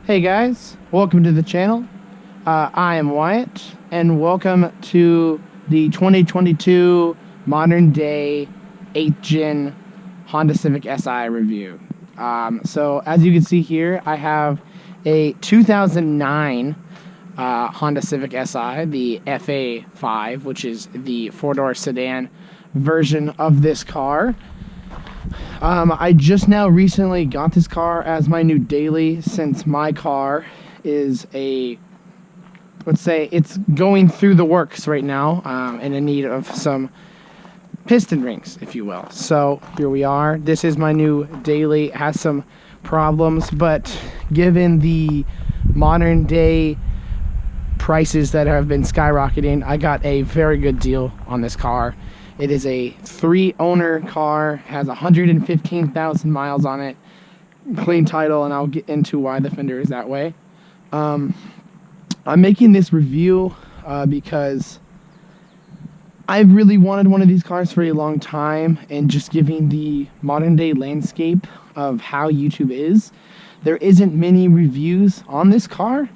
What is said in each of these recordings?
Hey guys, welcome to the channel. I am Wyatt, and welcome to the 2022 modern day 8th gen Honda Civic Si review. So as you can see here, I have a 2009 Honda Civic Si, the FA5, which is the four-door sedan version of this car. I just now recently got this car as my new daily, since my car is let's say it's going through the works right now, and in need of some piston rings, if you will. So here we are. This is my new daily. It has some problems, but given the modern day prices that have been skyrocketing, I got a very good deal on this car. It is a 3-owner car, has 115,000 miles on it, clean title, and I'll get into why the fender is that way. I'm making this review because I've really wanted one of these cars for a long time, and just giving the modern day landscape of how YouTube is, there isn't many reviews on this car,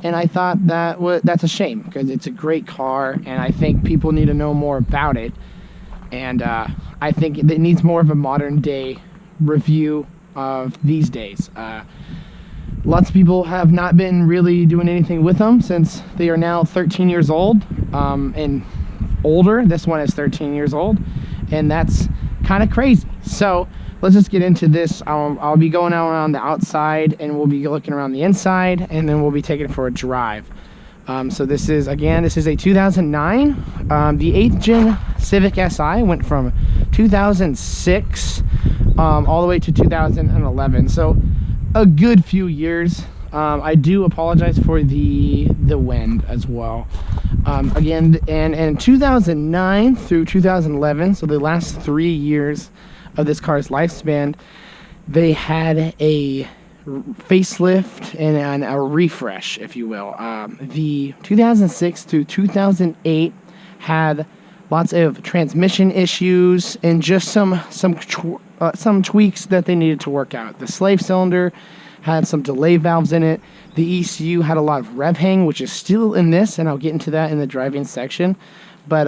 and I thought that's a shame, because it's a great car, and I think people need to know more about it. And I think it needs more of a modern day review of these days. Lots of people have not been really doing anything with them since they are now 13 years old and older. This one is 13 years old, and that's kind of crazy. So let's just get into this. I'll be going out around the outside, and we'll be looking around the inside, and then we'll be taking it for a drive. So this is a 2009. The 8th gen Civic Si went from 2006 all the way to 2011. So a good few years. I do apologize for the wind as well. Again, and in 2009 through 2011, so the last 3 years of this car's lifespan, they had a facelift and a refresh, if you will. The 2006 through 2008 had lots of transmission issues and just some tweaks that they needed to work out. The slave cylinder had some delay valves in it. The ECU had a lot of rev hang, which is still in this, and I'll get into that in the driving section. But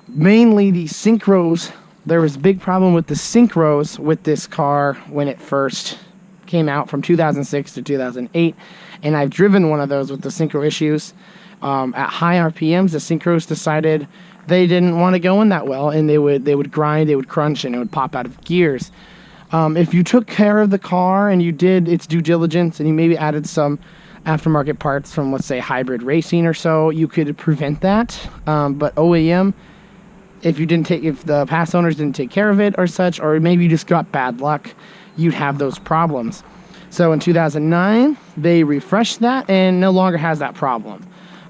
mainly the synchros. There was a big problem with the synchros with this car when it first came out, from 2006 to 2008, and I've driven one of those with the synchro issues. At high RPMs, the synchros decided they didn't want to go in that well, and they would grind, they would crunch, and it would pop out of gears. If you took care of the car and you did its due diligence, and you maybe added some aftermarket parts from, let's say, Hybrid Racing or so, you could prevent that. But OEM, if the past owners didn't take care of it or such, or maybe you just got bad luck, you'd have those problems. So in 2009, they refreshed that and no longer has that problem.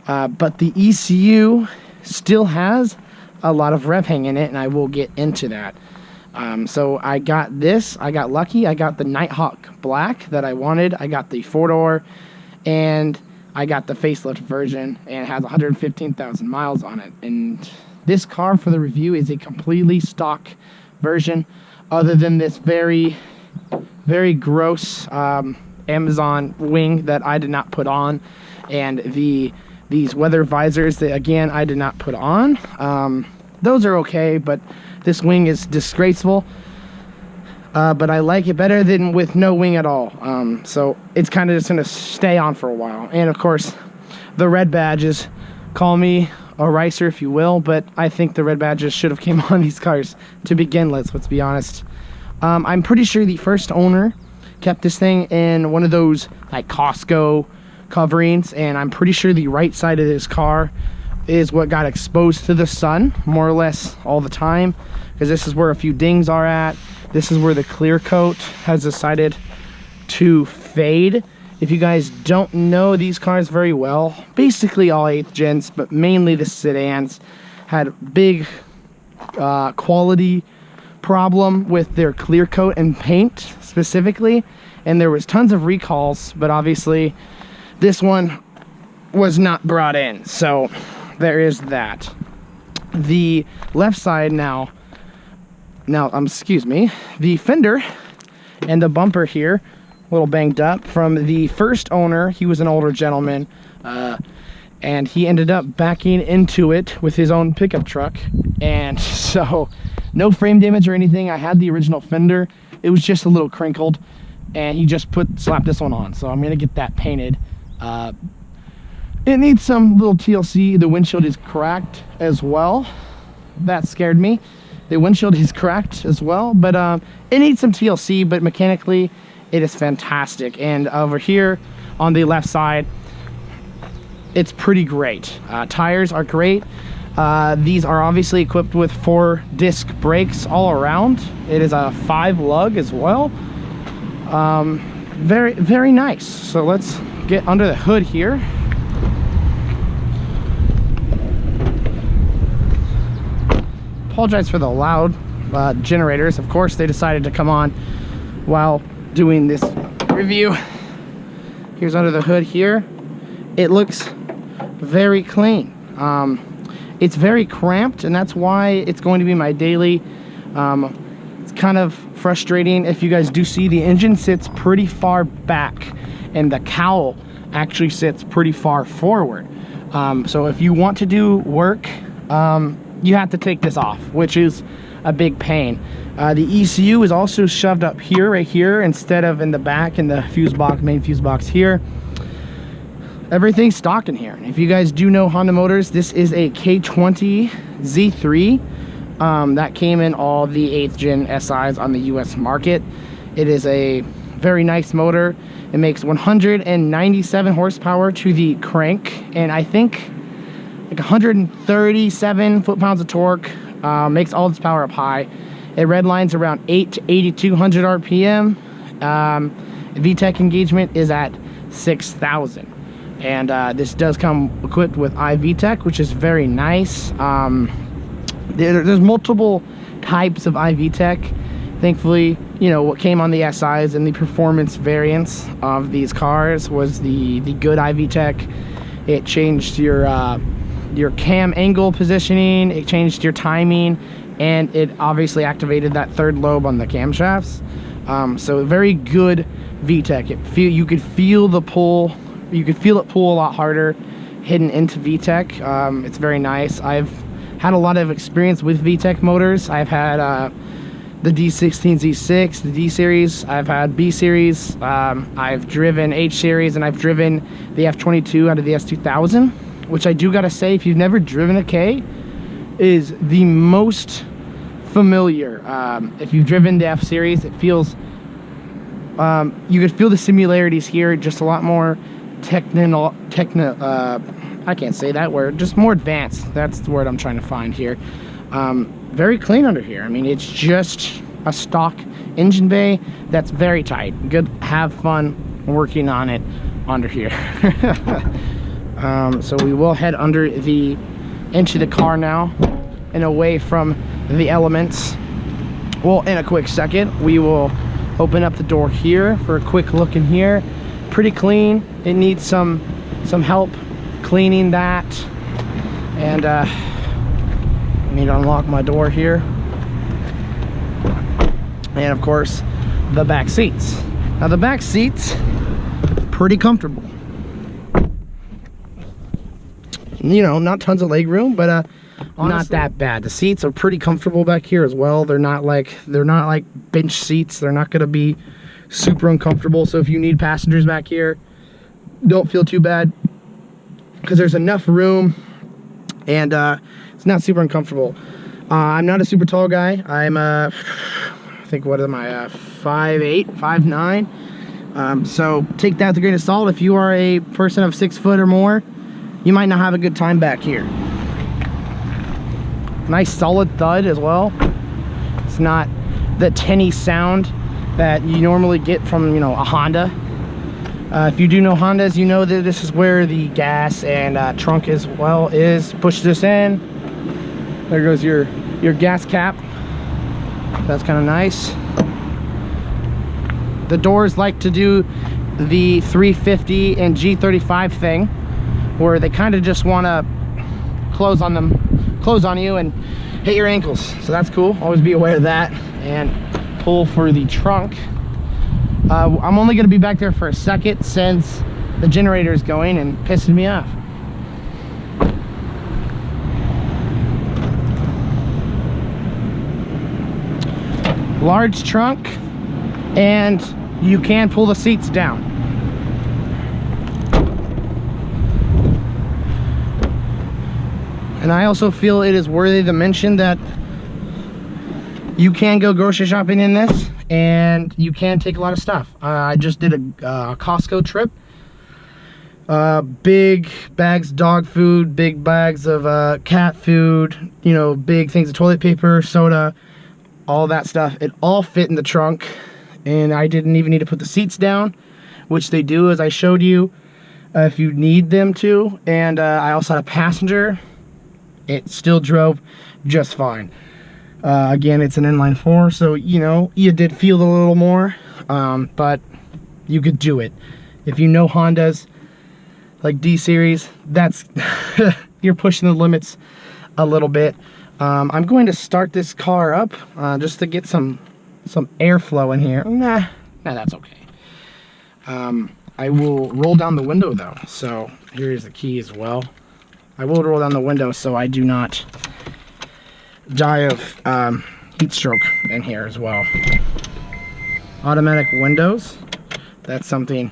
But the ECU still has a lot of rev hang in it, and I will get into that. So I got lucky. I got the Nighthawk Black that I wanted. I got the 4-door, and I got the facelift version, and it has 115,000 miles on it. And this car for the review is a completely stock version, other than this very gross Amazon wing that I did not put on, and these weather visors that, again, I did not put on. Those are okay, but this wing is disgraceful. But I like it better than with no wing at all. So it's kind of just going to stay on for a while. And of course, the red badges, call me a ricer if you will, but I think the red badges should have came on these cars to begin with, let's be honest. I'm pretty sure the first owner kept this thing in one of those like Costco coverings, and I'm pretty sure the right side of this car is what got exposed to the sun more or less all the time, because this is where a few dings are at. This is where the clear coat has decided to fade. If you guys don't know these cars very well, basically all 8th gens, but mainly the sedans, had big quality problem with their clear coat and paint specifically, and there was tons of recalls, but obviously this one was not brought in, so there is that. The left side excuse me, the fender and the bumper here little banged up from the first owner. He was an older gentleman, and he ended up backing into it with his own pickup truck. And so no frame damage or anything. I had the original fender. It was just a little crinkled, and he just slapped this one on. So I'm gonna get that painted. It needs some little TLC. The windshield is cracked as well. That scared me. The windshield is cracked as well, but it needs some TLC, but mechanically it is fantastic. And over here on the left side, it's pretty great. Tires are great. These are obviously equipped with 4-disc brakes all around. It is a 5 lug as well. Very, very nice. So let's get under the hood here. Apologize for the loud generators. Of course, they decided to come on while doing this review. Here's under the hood here. It looks very clean. It's very cramped, and that's why it's going to be my daily. It's kind of frustrating. If you guys do see, the engine sits pretty far back, and the cowl actually sits pretty far forward. So if you want to do work, you have to take this off, which is a big pain. The ECU is also shoved up here, right here, instead of in the back in the fuse box, main fuse box here. Everything's stocked in here. If you guys do know Honda Motors, this is a K20 Z3 that came in all the 8th gen SIs on the US market. It is a very nice motor. It makes 197 horsepower to the crank, and I think like 137 foot-pounds of torque. Makes all this power up high. It redlines around 8 to 8,200 RPM. VTEC engagement is at 6,000. And this does come equipped with iVTEC, which is very nice. There's multiple types of iVTEC. Thankfully, you know, what came on the SIs and the performance variants of these cars was the good iVTEC. It changed your cam angle positioning, it changed your timing, and it obviously activated that 3rd lobe on the camshafts. So very good VTEC. You could feel the pull. You could feel it pull a lot harder hidden into VTEC. It's very nice. I've had a lot of experience with VTEC motors. I've had the D16 Z6, the D series. I've had B series. I've driven H series, and I've driven the F22 out of the S2000. Which I do gotta say, if you've never driven a K, is the most familiar. If you've driven the F series, it feels, you could feel the similarities here, just a lot more I can't say that word, just more advanced. That's the word I'm trying to find here. Very clean under here. I mean, it's just a stock engine bay that's very tight. Good, have fun working on it under here. So we will head into the car now and away from the elements. Well, in a quick second, we will open up the door here for a quick look in here. Pretty clean. It needs some help cleaning that. And I need to unlock my door here. And of course, the back seats. Now the back seats, pretty comfortable. You know, not tons of leg room, but honestly, not that bad. The seats are pretty comfortable back here as well. They're not like bench seats. They're not going to be super uncomfortable. So if you need passengers back here, don't feel too bad, because there's enough room, and it's not super uncomfortable. I'm not a super tall guy. I'm I think, what am I, 5'8", 5'9". So take that with a grain of salt. If you are a person of 6 foot or more, you might not have a good time back here. Nice solid thud as well. It's not the tinny sound that you normally get from, you know, a Honda. If you do know Hondas, you know that this is where the gas and trunk as well is. Push this in. There goes your gas cap. That's kind of nice. The doors like to do the 350 and G35 thing, where they kind of just want to close on you and hit your ankles. So that's cool. Always be aware of that. And pull for the trunk. I'm only going to be back there for a second since the generator is going and pissing me off. Large trunk, and you can pull the seats down. And I also feel it is worthy to mention that you can go grocery shopping in this, and you can take a lot of stuff. I just did a Costco trip. Big bags of dog food, big bags of cat food, you know, big things of toilet paper, soda, all that stuff. It all fit in the trunk, and I didn't even need to put the seats down, which they do, as I showed you, if you need them to. And I also had a passenger. It still drove just fine. Again, it's an inline 4, so, you know, you did feel a little more, but you could do it. If you know Hondas, like D-Series, that's, you're pushing the limits a little bit. I'm going to start this car up, just to get some airflow in here. Nah, that's okay. I will roll down the window, though, so here's the key as well. I will roll down the window so I do not die of heat stroke in here as well. Automatic windows, that's something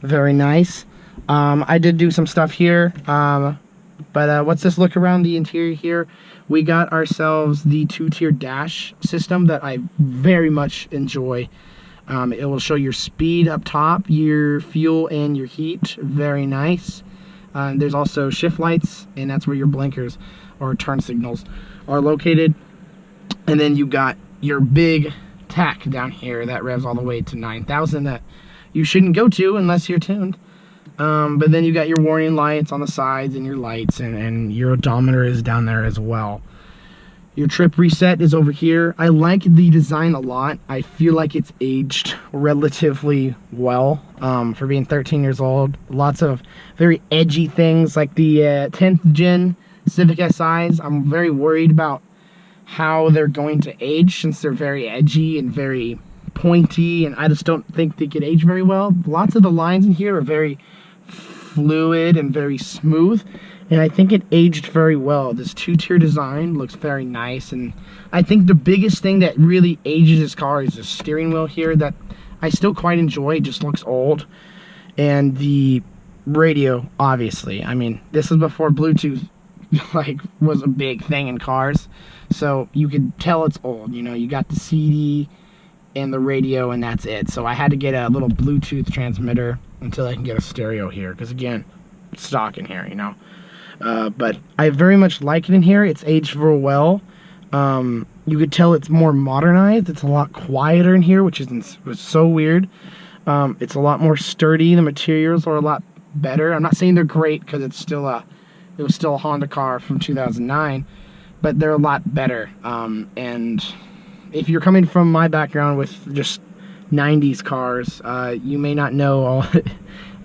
very nice. I did do some stuff here, but let's just look around the interior here. We got ourselves the 2-tier dash system that I very much enjoy. It will show your speed up top, your fuel, and your heat. Very nice. There's also shift lights, and that's where your blinkers or turn signals are located. And then you got your big tack down here that revs all the way to 9,000 that you shouldn't go to unless you're tuned. But then you got your warning lights on the sides and your lights, and your odometer is down there as well. Your trip reset is over here. I like the design a lot. I feel like it's aged relatively well for being 13 years old. Lots of very edgy things like the 10th gen Civic Si's. I'm very worried about how they're going to age since they're very edgy and very pointy, and I just don't think they could age very well. Lots of the lines in here are very fluid and very smooth, and I think it aged very well. This 2-tier design looks very nice, and I think the biggest thing that really ages this car is the steering wheel here that I still quite enjoy. It just looks old. And the radio, obviously. I mean, this is before Bluetooth like was a big thing in cars, so you could tell it's old. You know, you got the CD and the radio, and that's it. So I had to get a little Bluetooth transmitter until I can get a stereo here, because again, it's stock in here, you know. But I very much like it in here. It's aged real well. You could tell it's more modernized. It's a lot quieter in here, which was so weird. It's a lot more sturdy. The materials are a lot better. I'm not saying they're great, because it was still a Honda car from 2009, but they're a lot better. And if you're coming from my background with just 90s cars, you may not know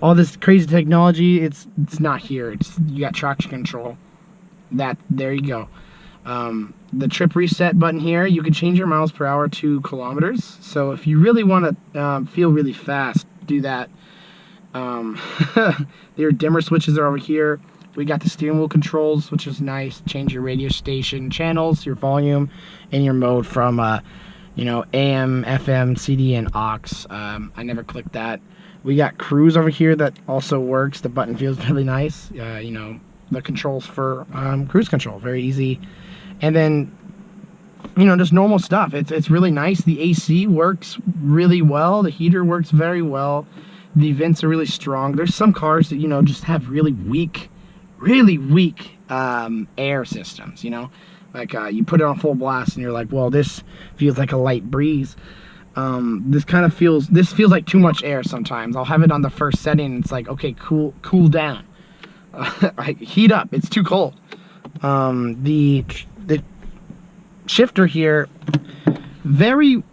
all this crazy technology. It's not here. You got traction control. There you go. The trip reset button here, you can change your miles per hour to kilometers. So if you really want to feel really fast, do that. Your dimmer switches are over here. We got the steering wheel controls, which is nice. Change your radio station channels, your volume, and your mode from you know, AM, FM, CD, and aux. I never clicked that. We got cruise over here that also works. The button feels really nice. You know, the controls for cruise control, very easy. And then, you know, just normal stuff. It's really nice. The AC works really well. The heater works very well. The vents are really strong. There's some cars that, you know, just have really weak air systems, you know. Like you put it on full blast and you're like, well, this feels like a light breeze. This feels like too much air sometimes. I'll have it on the first setting and it's like, okay, cool down. Heat up, it's too cold. The shifter here, very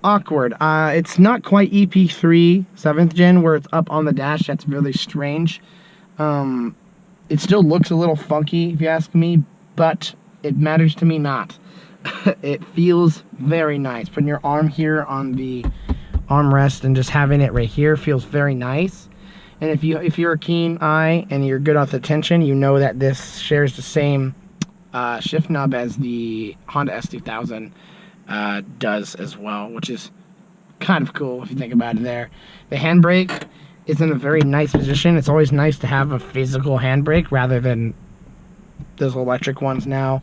awkward. It's not quite EP3 7th gen where it's up on the dash. That's really strange. It still looks a little funky if you ask me, but it matters to me not. It feels very nice. Putting your arm here on the armrest, and just having it right here feels very nice. And if you're a keen eye and you're good with attention, you know that this shares the same shift knob as the Honda S2000 does as well, which is kind of cool if you think about it there. The handbrake is in a very nice position. It's always nice to have a physical handbrake rather than those electric ones now.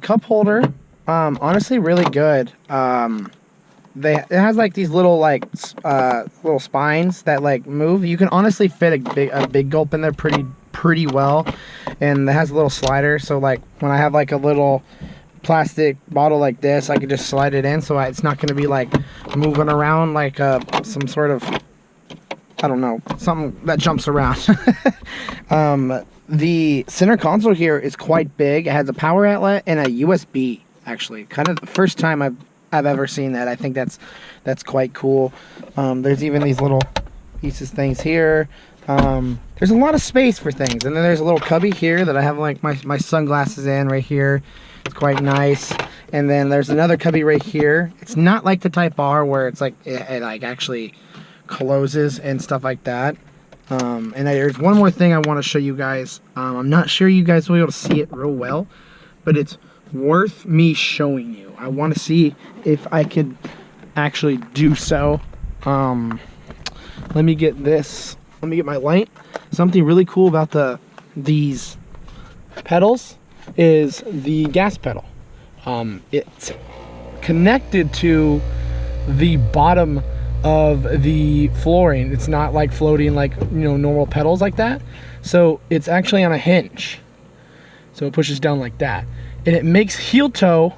Cup holder, honestly really good. It has like these little little spines that like move. You can honestly fit a big gulp in there pretty well, and it has a little slider, so like when I have like a little plastic bottle like this, I can just slide it in, so it's not going to be like moving around like some sort of, I don't know, something that jumps around. The center console here is quite big. It has a power outlet and a USB, actually. Kind of the first time I've ever seen that. I think that's quite cool. There's even these little things here. There's a lot of space for things. And then there's a little cubby here that I have like my sunglasses in right here. It's quite nice. And then there's another cubby right here. It's not like the Type R where it's like it like actually closes and stuff like that. And there's one more thing I want to show you guys. I'm not sure you guys will be able to see it real well, but it's worth me showing you. I want to see if I could actually do so. Let me get my light. Something really cool about these pedals is the gas pedal. It's connected to the bottom of the flooring. It's not like floating like, you know, normal pedals like that. So it's actually on a hinge. So it pushes down like that. And it makes heel toe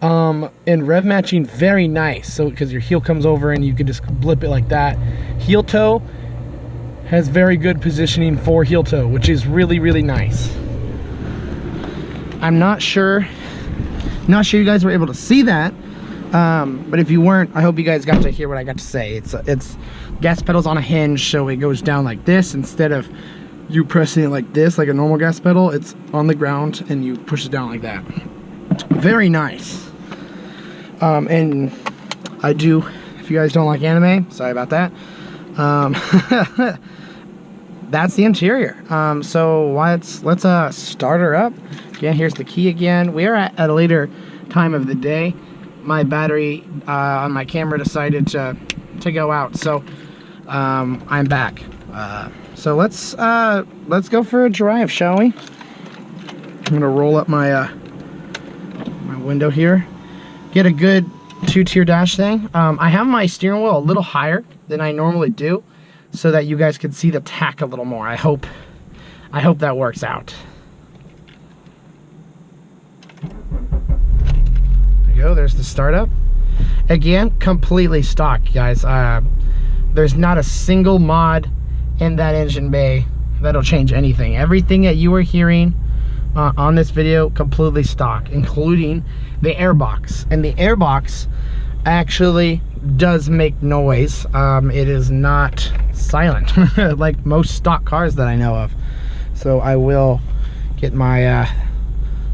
and rev matching very nice. So because your heel comes over and you can just blip it like that. Heel toe has very good positioning for heel toe, which is really, really nice. I'm not sure you guys were able to see that. But if you weren't, I hope you guys got to hear what I got to say. It's gas pedals on a hinge, so it goes down like this instead of you pressing it like this, like a normal gas pedal. It's on the ground and you push it down like that. Very nice. And I do, if you guys don't like anime, sorry about that. That's the interior. So let's start her up. Again, here's the key again. We are at a later time of the day. My battery on my camera decided to go out, so I'm back. So let's go for a drive, shall we? I'm gonna roll up my my window here, get a good 2-tier dash thing. I have my steering wheel a little higher than I normally do, so that you guys can see the tack a little more. I hope that works out. Go, there's the startup. Again, completely stock, guys. There's not a single mod in that engine bay that'll change anything. Everything that you are hearing on this video, completely stock, including the airbox. And the airbox actually does make noise. It is not silent like most stock cars that I know of. So I will get my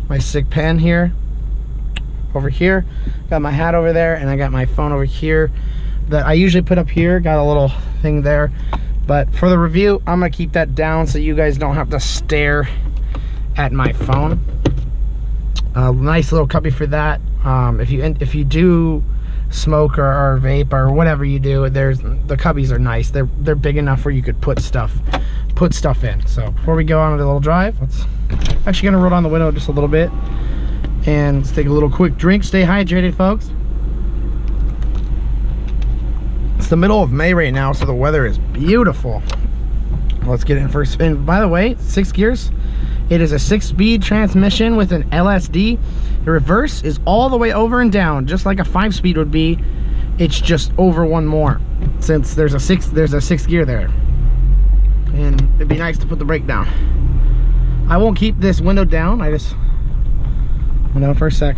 my SIG pen here. Over here, got my hat over there, and I got my phone over here that I usually put up here. Got a little thing there, but for the review, I'm gonna keep that down so you guys don't have to stare at my phone. Nice little cubby for that. If you do smoke or vape or whatever you do, the cubbies are nice. They're big enough where you could put stuff in. So before we go on the little drive, let's actually gonna roll down the window just a little bit. And let's take a little quick drink. Stay hydrated, folks. It's the middle of May right now, so the weather is beautiful. Let's get in for a spin. By the way, 6 gears. It is a 6-speed transmission with an LSD. The reverse is all the way over and down, just like a 5-speed would be. It's just over one more, since there's a sixth gear there. And it'd be nice to put the brake down. I won't keep this window down. I just went out for a sec.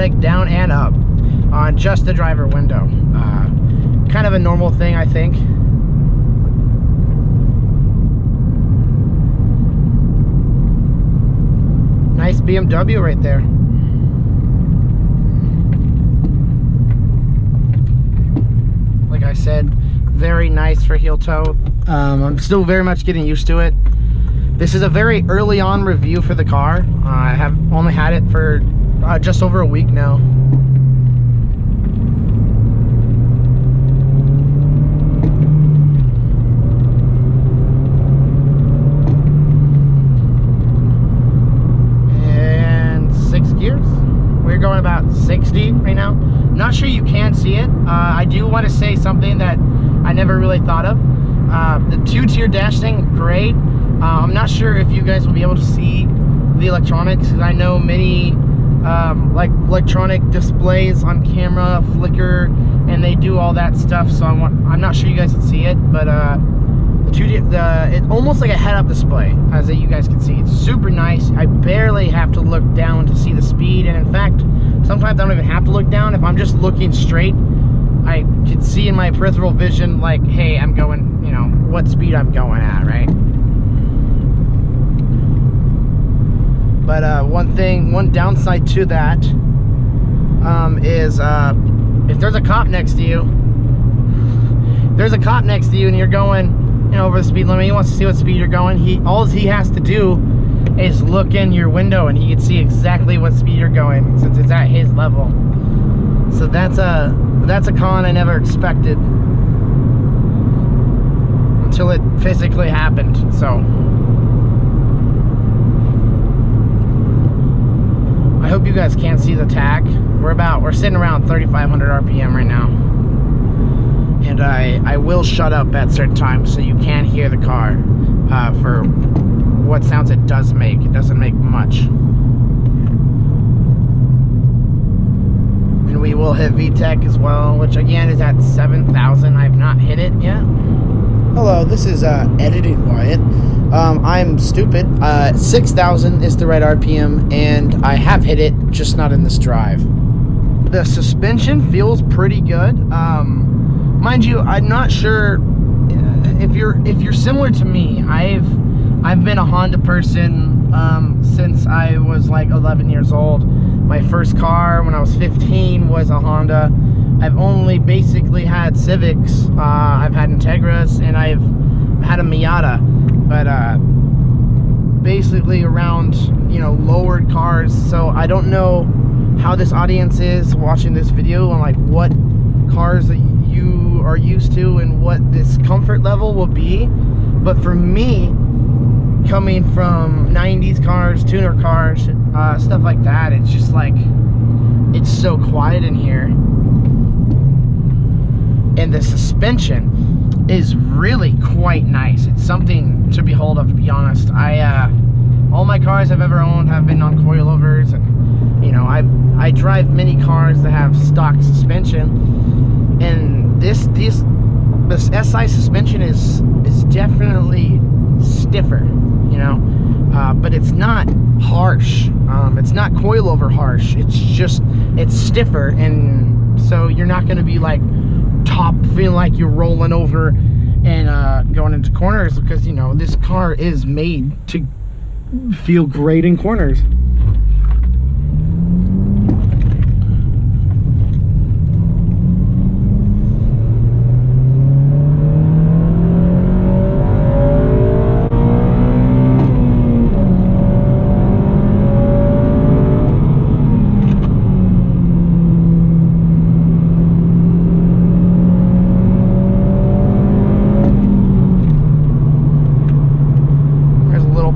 automatic down and up on just the driver window. Kind of a normal thing, I think. Nice BMW right there. Like I said, very nice for heel toe. I'm still very much getting used to it. This is a very early on review for the car. I have only had it for just over a week now. And 6 gears. We're going about 60 right now. Not sure you can see it. I do want to say something that I never really thought of. The 2-tier dash thing, great. I'm not sure if you guys will be able to see the electronics. I know many like electronic displays on camera flicker, and they do all that stuff. So I'm not sure you guys can see it, but it's almost like a head-up display, as you guys can see. It's super nice. I barely have to look down to see the speed, and in fact, sometimes I don't even have to look down. If I'm just looking straight, I can see in my peripheral vision, like, hey, I'm going, you know, what speed I'm going at, right? But one downside to that is if there's a cop next to you, and you're going, you know, over the speed limit, he wants to see what speed you're going. All he has to do is look in your window, and he can see exactly what speed you're going, since it's at his level. So that's a con I never expected until it physically happened. So I hope you guys can't see the tach. We're sitting around 3,500 RPM right now, and I will shut up at certain times so you can hear the car for what sounds it does make. It doesn't make much. And we will hit VTEC as well, which again is at 7,000. I've not hit it yet. Hello, this is Editing Wyatt. I'm stupid. 6,000 is the right RPM, and I have hit it, just not in this drive. The suspension feels pretty good. Mind you, I'm not sure if you're similar to me. I've been a Honda person since I was like 11 years old. My first car when I was 15 was a Honda. I've only basically had Civics. I've had Integras, and I've had a Miata. But basically around, you know, lowered cars. So I don't know how this audience is watching this video and like what cars that you are used to and what this comfort level will be. But for me, coming from 90s cars, tuner cars, stuff like that, it's just like, it's so quiet in here. And the suspension is really quite nice. It's something to behold of, to be honest. All my cars I've ever owned have been on coilovers, and you know, I drive many cars that have stock suspension, and this SI suspension is definitely stiffer, you know, but it's not harsh. It's not coilover harsh. It's stiffer, and so you're not going to be like feeling like you're rolling over and going into corners, because, you know, this car is made to feel great in corners.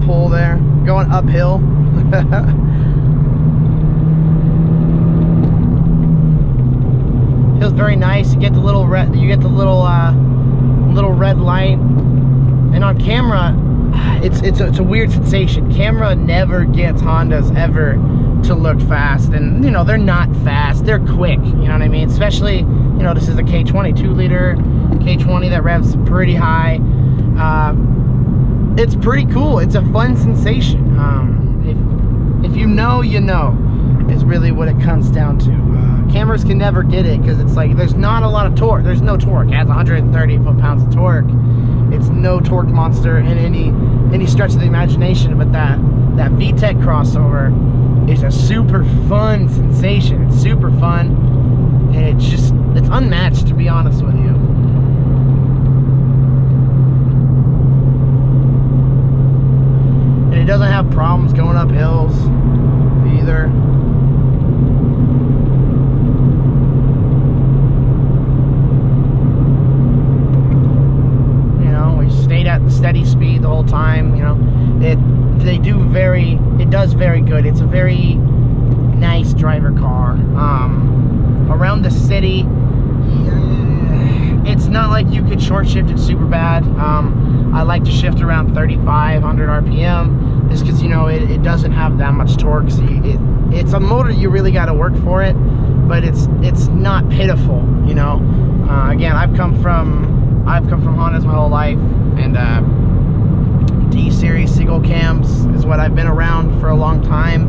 Pull there, going uphill. Feels very nice. You get the little red. You get the little red light, and on camera, it's a weird sensation. Camera never gets Hondas ever to look fast, and you know, they're not fast. They're quick. You know what I mean? Especially, you know, this is a K20 2-liter K20 that revs pretty high. It's pretty cool. It's a fun sensation. If you know, you know. is really what it comes down to. Cameras can never get it because it's like there's not a lot of torque. There's no torque. It has 130 foot-pounds of torque. It's no torque monster in any stretch of the imagination. But that VTEC crossover is a super fun sensation. It's super fun, and it's unmatched, to be honest with you. And it doesn't have problems going up hills either. Stayed at the steady speed the whole time. You know, it does very good. It's a very nice driver car. Around the city, it's not like you could short shift it super bad. I like to shift around 3,500 RPM just because, you know, it doesn't have that much torque. So it's a motor you really got to work for it, but it's not pitiful, you know. Again, I've come from Hondas my whole life, and D-Series single cams is what I've been around for a long time.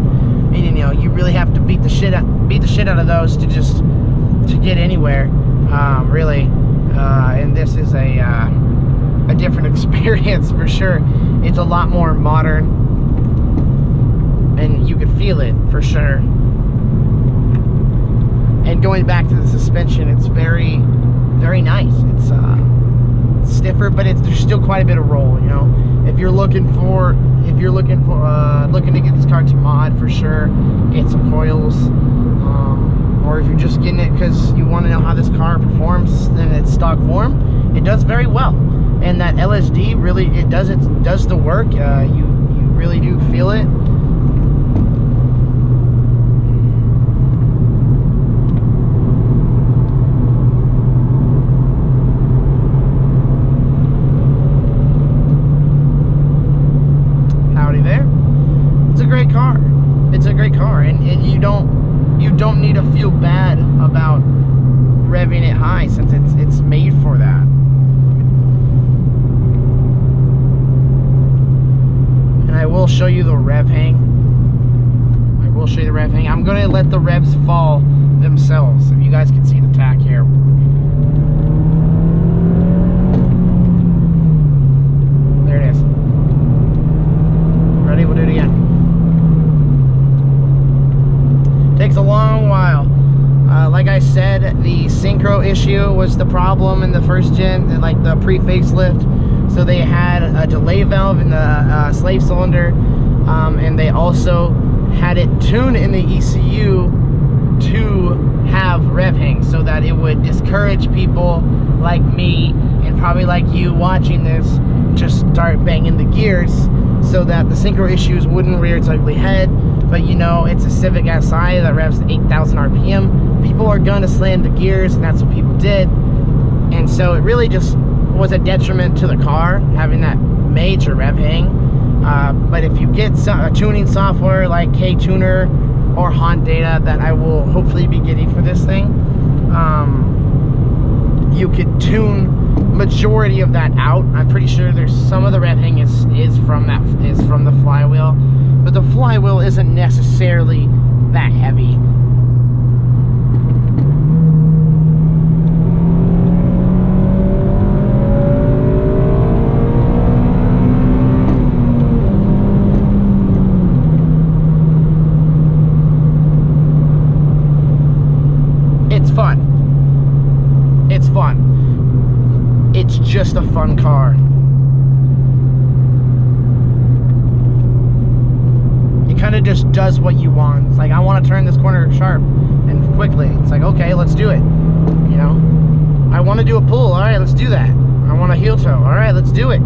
And, you know, you really have to beat the shit out of those to get anywhere, really. And this is a different experience for sure. It's a lot more modern, and you can feel it for sure. And going back to the suspension, it's very, very nice. It's stiffer, but there's still quite a bit of roll, you know. If you're looking to get this car to mod, for sure, get some coils, or if you're just getting it because you want to know how this car performs in its stock form, it does very well. And that LSD really, it does the work. You really do feel it. And you don't need to feel bad about revving it high, since it's made for that. And I will show you the rev hang. I'm gonna let the revs fall themselves, if you guys can see the tack here. There it is. Ready? We'll do it again. Takes a long while. Like I said, the synchro issue was the problem in the first gen, like the pre-facelift. So they had a delay valve in the slave cylinder, and they also had it tuned in the ECU to have rev hang, so that it would discourage people like me and probably like you watching this just start banging the gears, so that the synchro issues wouldn't rear its ugly head. But you know, it's a Civic Si that revs at 8,000 RPM. People are gonna slam the gears, and that's what people did. And so it really just was a detriment to the car, having that major rev hang. But if you get a tuning software like K-Tuner or Honda that I will hopefully be getting for this thing, you could tune majority of that out. I'm pretty sure there's some of the rev hang is from the flywheel, but the flywheel isn't necessarily that heavy. It's fun. It's fun. It's just a fun car. Kind of just does what you want. It's like, I want to turn this corner sharp and quickly. It's like, okay, let's do it. You know, I want to do a pull. All right, let's do that. I want a heel toe. All right, let's do it.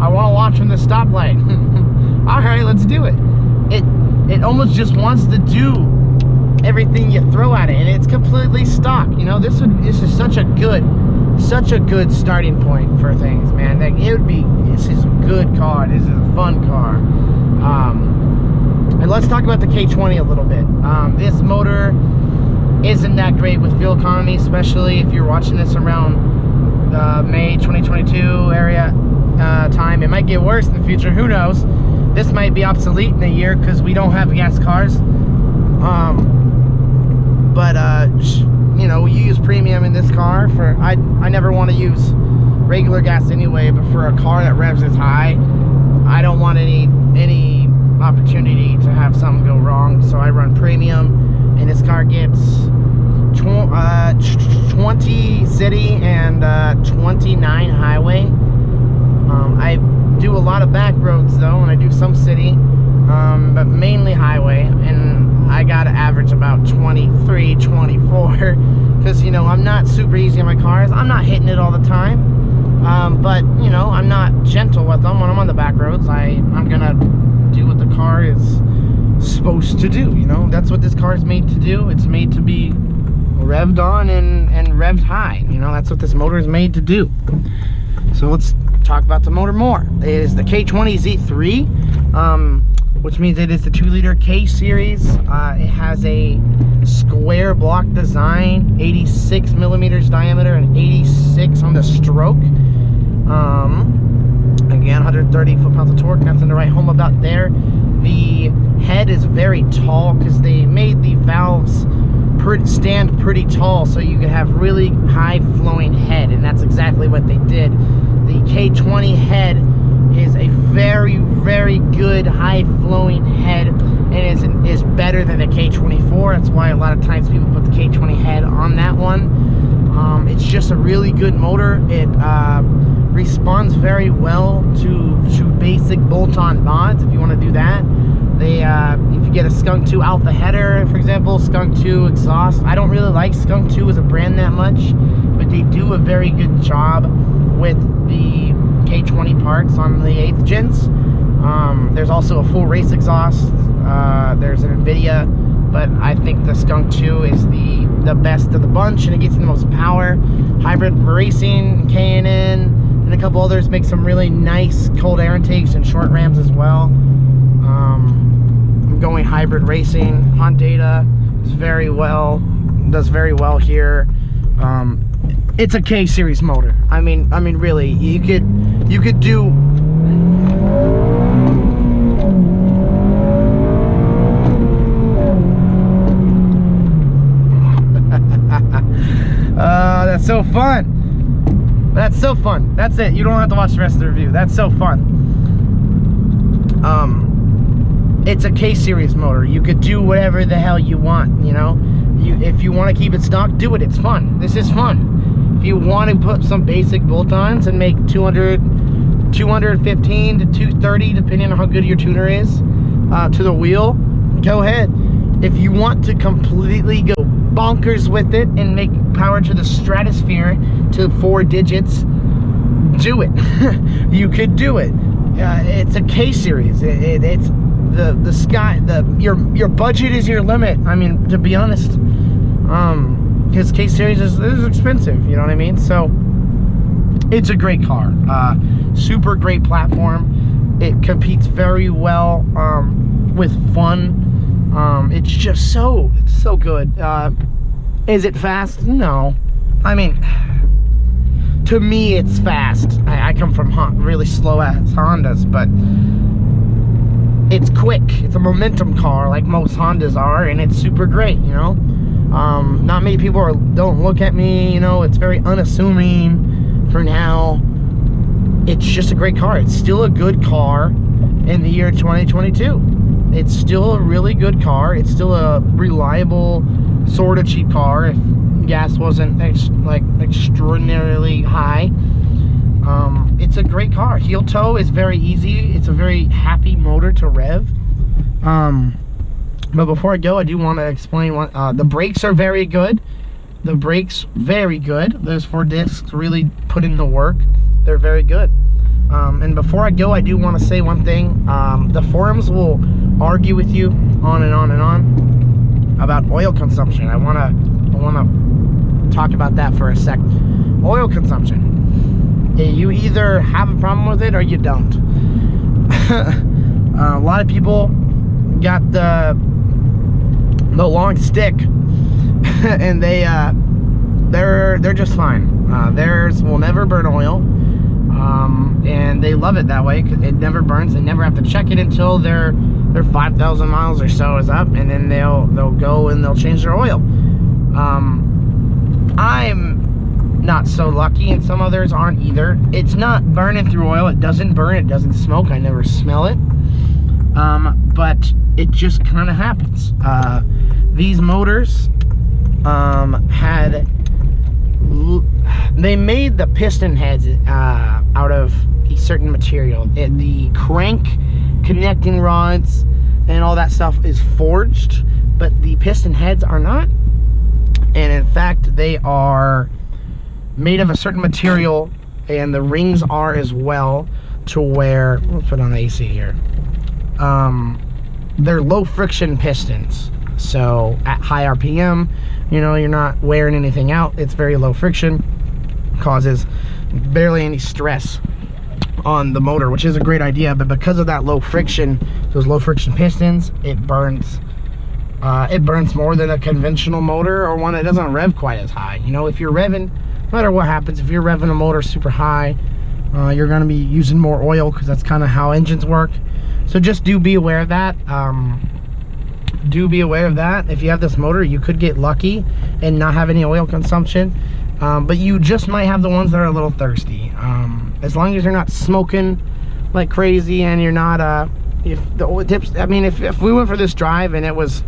I want to launch from the stoplight. All right, let's do it. It almost just wants to do everything you throw at it, and it's completely stock. You know, this is such a good starting point for things, man. Like, this is a good car. This is a fun car. And let's talk about the K20 a little bit. This motor isn't that great with fuel economy, especially if you're watching this around May 2022 area time. It might get worse in the future, who knows? This might be obsolete in a year because we don't have gas cars. You know, we use premium in this car for, I never want to use regular gas anyway, but for a car that revs as high, I don't want any opportunity to have something go wrong. So I run premium, and this car gets 20 city and 29 highway. I do a lot of back roads though, and I do some city, but mainly highway, and I gotta average about 23, 24, because, you know, I'm not super easy on my cars. I'm not hitting it all the time, but, you know, I'm not gentle with them. When I'm on the back roads, I'm gonna do what the car is supposed to do, you know? That's what this car is made to do. It's made to be revved on and revved high, you know? That's what this motor is made to do. So let's talk about the motor more. It is the K20 Z3, which means it is the 2-liter K series. It has a square block design, 86 millimeters diameter and 86 on the stroke. Again, 130 foot-pounds of torque. Nothing to write home about there. The head is very tall because they made the valves stand pretty tall, so you could have really high flowing head, and that's exactly what they did. The K20 head is a very, very good high flowing head, and is better than the K24. That's why a lot of times people put the K20 head on that one. It's just a really good motor. It responds very well to basic bolt-on mods if you want to do that. If you get a Skunk 2 Alpha header, for example, Skunk 2 exhaust. I don't really like Skunk 2 as a brand that much, but they do a very good job with the K20 parts on the 8th gens. There's also a full race exhaust. There's an NVIDIA, but I think the Skunk 2 is the best of the bunch, and it gets the most power. Hybrid Racing, K&N, and a couple others make some really nice cold air intakes and short rams as well. I'm going Hybrid Racing. Honda does very well here. It's a K series motor. I mean really, you could do that's so fun. That's so fun. That's it. You don't have to watch the rest of the review. That's so fun. It's a K series motor. You could do whatever the hell you want, you know? If you want to keep it stock, do it. It's fun. This is fun. If you want to put some basic bolt-ons and make 215 to 230, depending on how good your tuner is, to the wheel, go ahead. If you want to completely go bonkers with it and make power to the stratosphere to 4 digits, do it. You could do it. It's a K series. It's the sky. Your budget is your limit. I mean, to be honest, because K series is expensive. You know what I mean? So it's a great car. Super great platform. It competes very well with fun. It's just so good. Is it fast? No. I mean, to me it's fast. I come from really slow ass Hondas, but it's quick. It's a momentum car like most Hondas are, and it's super great, you know. Not many people don't look at me, you know. It's very unassuming for now. It's just a great car. It's still a good car in the year 2022. It's still a really good car. It's still a reliable, sort of cheap car if gas wasn't extraordinarily high. It's a great car. Heel toe is very easy. It's a very happy motor to rev. But before I go, I do want to explain the brakes are very good. The brakes, very good. Those 4 discs really put in the work. They're very good. And before I go, I do want to say one thing. The forums will argue with you on and on and on about oil consumption. I want to talk about that for a sec. Oil consumption. You either have a problem with it or you don't. A lot of people got the long stick, and they're just fine. Theirs will never burn oil. and they love it that way because it never burns. They never have to check it until their 5,000 miles or so is up, and then they'll go and they'll change their oil. I'm not so lucky, and some others aren't either. It's not burning through oil. It doesn't burn. It doesn't smoke. I never smell it. But it just kind of happens. These motors they made the piston heads out of a certain material. The crank connecting rods and all that stuff is forged, but the piston heads are not. And in fact, they are made of a certain material, and the rings are as well, to where, let's put on the AC here. They're low friction pistons. So at high RPM, you know, you're not wearing anything out. It's very low friction, causes barely any stress on the motor, which is a great idea. But because of that low friction, those low friction pistons, it burns more than a conventional motor, or one that doesn't rev quite as high. You know, if you're revving, no matter what happens, if you're revving a motor super high, you're going to be using more oil, because that's kind of how engines work. So just do be aware of that. Do be aware of that. If you have this motor, you could get lucky and not have any oil consumption, but you just might have the ones that are a little thirsty. As long as you're not smoking like crazy, and you're not if the oil tips, I mean, if we went for this drive and it was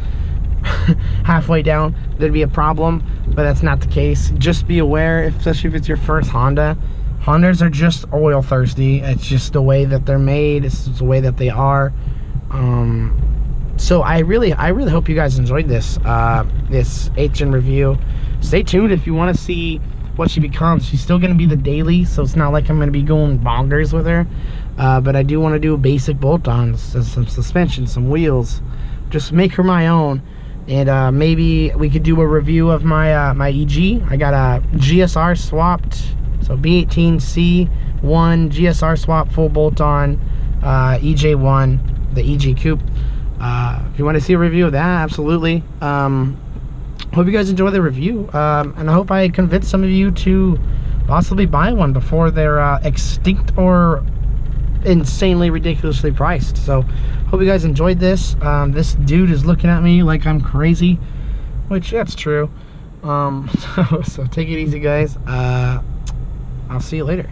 halfway down, there'd be a problem, but that's not the case. Just be aware, especially if it's your first Honda. Hondas are just oil thirsty. It's just the way that they're made. It's the way that they are. So I really hope you guys enjoyed this this 8th gen review. Stay tuned if you want to see what she becomes. She's still going to be the daily, so it's not like I'm going to be going bonkers with her. But I do want to do basic bolt-ons, some suspension, some wheels, just make her my own. And maybe we could do a review of my my EG. I got a GSR swapped, so B18C1 GSR swap full bolt-on EJ1, the EG Coupe. If you want to see a review of that, absolutely. Hope you guys enjoy the review, and I hope I convinced some of you to possibly buy one before they're extinct or insanely ridiculously priced. So hope you guys enjoyed this. This dude is looking at me like I'm crazy, which that's true. So take it easy, guys. I'll see you later.